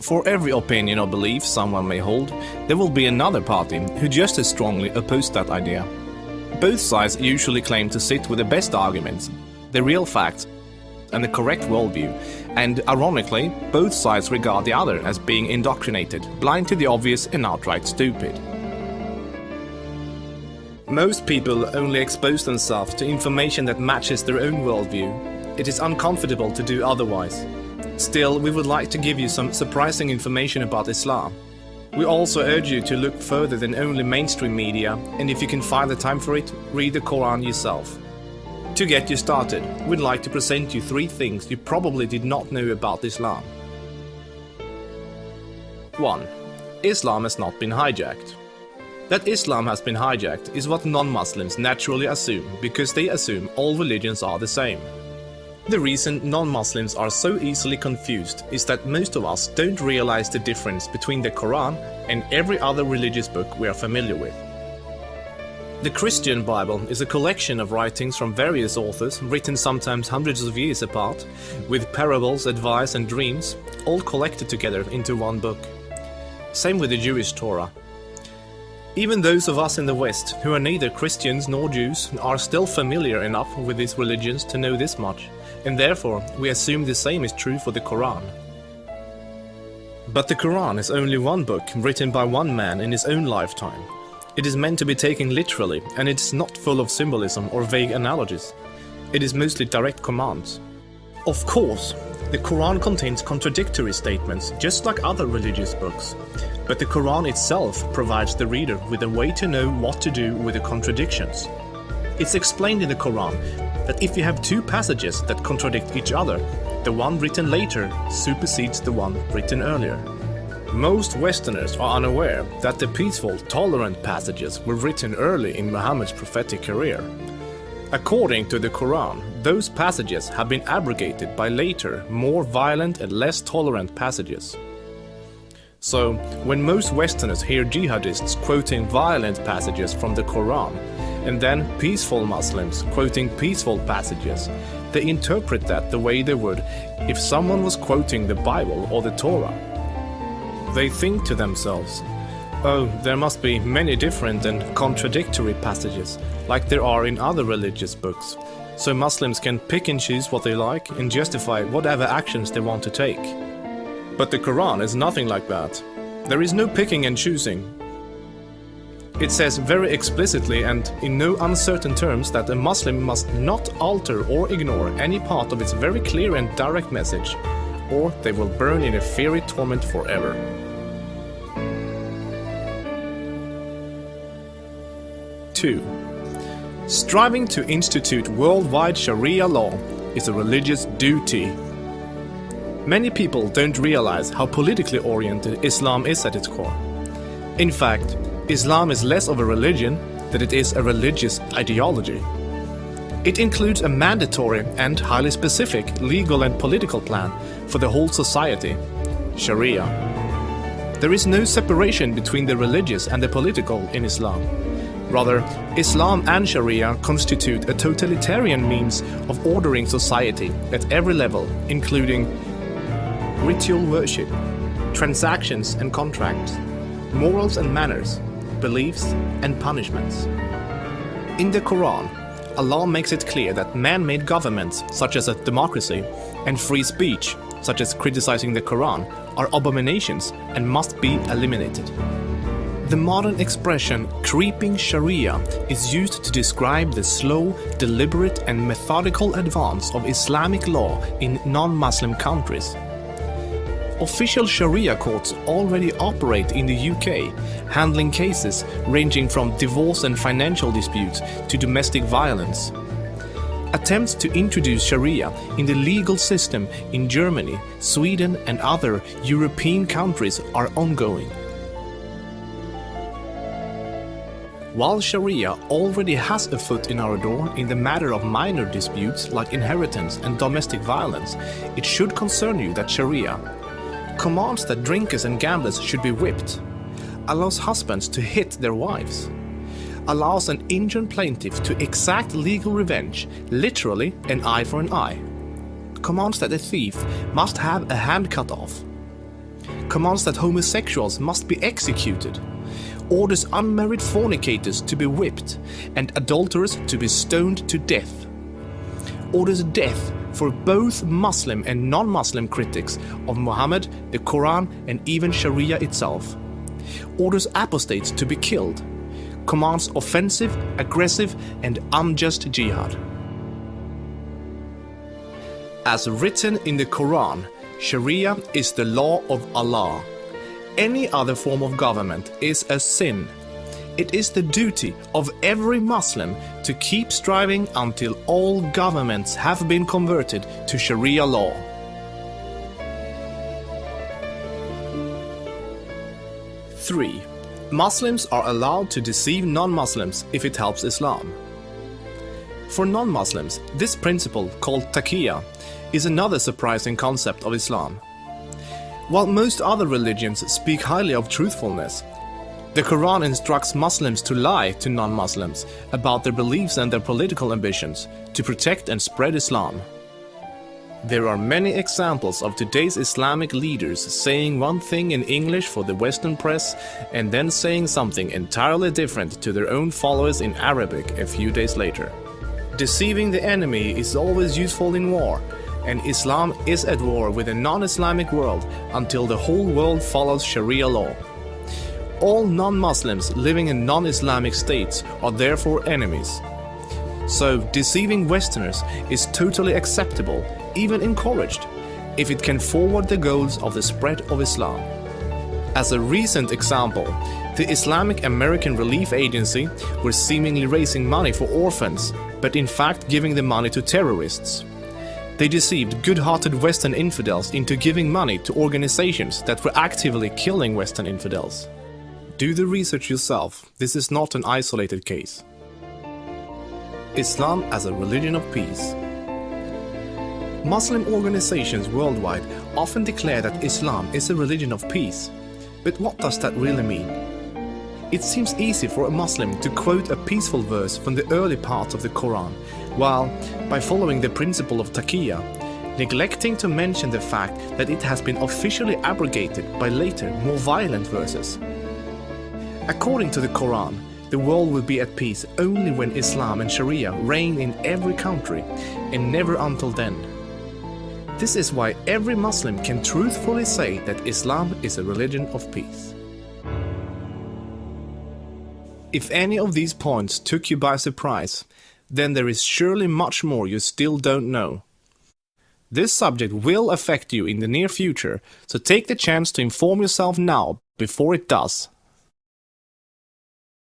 For every opinion or belief someone may hold, there will be another party who just as strongly oppose that idea. Both sides usually claim to sit with the best arguments, the real facts, and the correct worldview, and ironically, both sides regard the other as being indoctrinated, blind to the obvious and outright stupid. Most people only expose themselves to information that matches their own worldview. It is uncomfortable to do otherwise. Still, we would like to give you some surprising information about Islam. We also urge you to look further than only mainstream media, and if you can find the time for it, read the Quran yourself. To get you started, we'd like to present you 3 things you probably did not know about Islam. 1. Islam has not been hijacked. That Islam has been hijacked is what non-Muslims naturally assume, because they assume all religions are the same. The reason non-Muslims are so easily confused is that most of us don't realize the difference between the Quran and every other religious book we are familiar with. The Christian Bible is a collection of writings from various authors, written sometimes hundreds of years apart, with parables, advice and dreams, all collected together into one book. Same with the Jewish Torah. Even those of us in the West, who are neither Christians nor Jews, are still familiar enough with these religions to know this much, and therefore we assume the same is true for the Quran. But the Quran is only one book written by one man in his own lifetime. It is meant to be taken literally, and it is not full of symbolism or vague analogies. It is mostly direct commands. Of course, the Quran contains contradictory statements, just like other religious books. But the Quran itself provides the reader with a way to know what to do with the contradictions. It's explained in the Quran that if you have 2 passages that contradict each other, the one written later supersedes the one written earlier. Most Westerners are unaware that the peaceful, tolerant passages were written early in Muhammad's prophetic career. According to the Quran, those passages have been abrogated by later, more violent and less tolerant passages. So, when most Westerners hear jihadists quoting violent passages from the Quran, and then peaceful Muslims quoting peaceful passages, they interpret that the way they would if someone was quoting the Bible or the Torah. They think to themselves, oh, there must be many different and contradictory passages, like there are in other religious books, so Muslims can pick and choose what they like and justify whatever actions they want to take. But the Quran is nothing like that. There is no picking and choosing. It says very explicitly and in no uncertain terms that a Muslim must not alter or ignore any part of its very clear and direct message, or they will burn in a fiery torment forever. 2. Striving to institute worldwide Sharia law is a religious duty. Many people don't realize how politically oriented Islam is at its core. In fact, Islam is less of a religion than it is a religious ideology. It includes a mandatory and highly specific legal and political plan for the whole society, Sharia. There is no separation between the religious and the political in Islam. Rather, Islam and Sharia constitute a totalitarian means of ordering society at every level, including ritual worship, transactions and contracts, morals and manners, beliefs and punishments. In the Quran, Allah makes it clear that man-made governments, such as a democracy, and free speech, such as criticizing the Quran, are abominations and must be eliminated. The modern expression creeping Sharia is used to describe the slow, deliberate and methodical advance of Islamic law in non-Muslim countries. Official Sharia courts already operate in the UK, handling cases ranging from divorce and financial disputes to domestic violence. Attempts to introduce Sharia in the legal system in Germany, Sweden and other European countries are ongoing. While Sharia already has a foot in our door in the matter of minor disputes like inheritance and domestic violence, it should concern you that Sharia commands that drinkers and gamblers should be whipped, allows husbands to hit their wives, allows an injured plaintiff to exact legal revenge, literally an eye for an eye, commands that a thief must have a hand cut off, commands that homosexuals must be executed, orders unmarried fornicators to be whipped and adulterers to be stoned to death, orders death for both Muslim and non-Muslim critics of Muhammad, the Quran and even Sharia itself, orders apostates to be killed, commands offensive, aggressive and unjust jihad. As written in the Quran, Sharia is the law of Allah. Any other form of government is a sin. It is the duty of every Muslim to keep striving until all governments have been converted to Sharia law. Three, Muslims are allowed to deceive non-Muslims if it helps Islam. For non-Muslims, this principle, called Taqiyya, is another surprising concept of Islam. While most other religions speak highly of truthfulness, the Quran instructs Muslims to lie to non-Muslims about their beliefs and their political ambitions to protect and spread Islam. There are many examples of today's Islamic leaders saying one thing in English for the Western press and then saying something entirely different to their own followers in Arabic a few days later. Deceiving the enemy is always useful in war, and Islam is at war with a non-Islamic world until the whole world follows Sharia law. All non-Muslims living in non-Islamic states are therefore enemies. So deceiving Westerners is totally acceptable, even encouraged, if it can forward the goals of the spread of Islam. As a recent example, the Islamic American Relief Agency were seemingly raising money for orphans, but in fact giving the money to terrorists. They deceived good-hearted Western infidels into giving money to organizations that were actively killing Western infidels. Do the research yourself, this is not an isolated case. Islam as a religion of peace. Muslim organizations worldwide often declare that Islam is a religion of peace. But what does that really mean? It seems easy for a Muslim to quote a peaceful verse from the early parts of the Quran, while, by following the principle of Taqiyya, neglecting to mention the fact that it has been officially abrogated by later, more violent verses. According to the Quran, the world will be at peace only when Islam and Sharia reign in every country, and never until then. This is why every Muslim can truthfully say that Islam is a religion of peace. If any of these points took you by surprise, then there is surely much more you still don't know. This subject will affect you in the near future, so take the chance to inform yourself now before it does.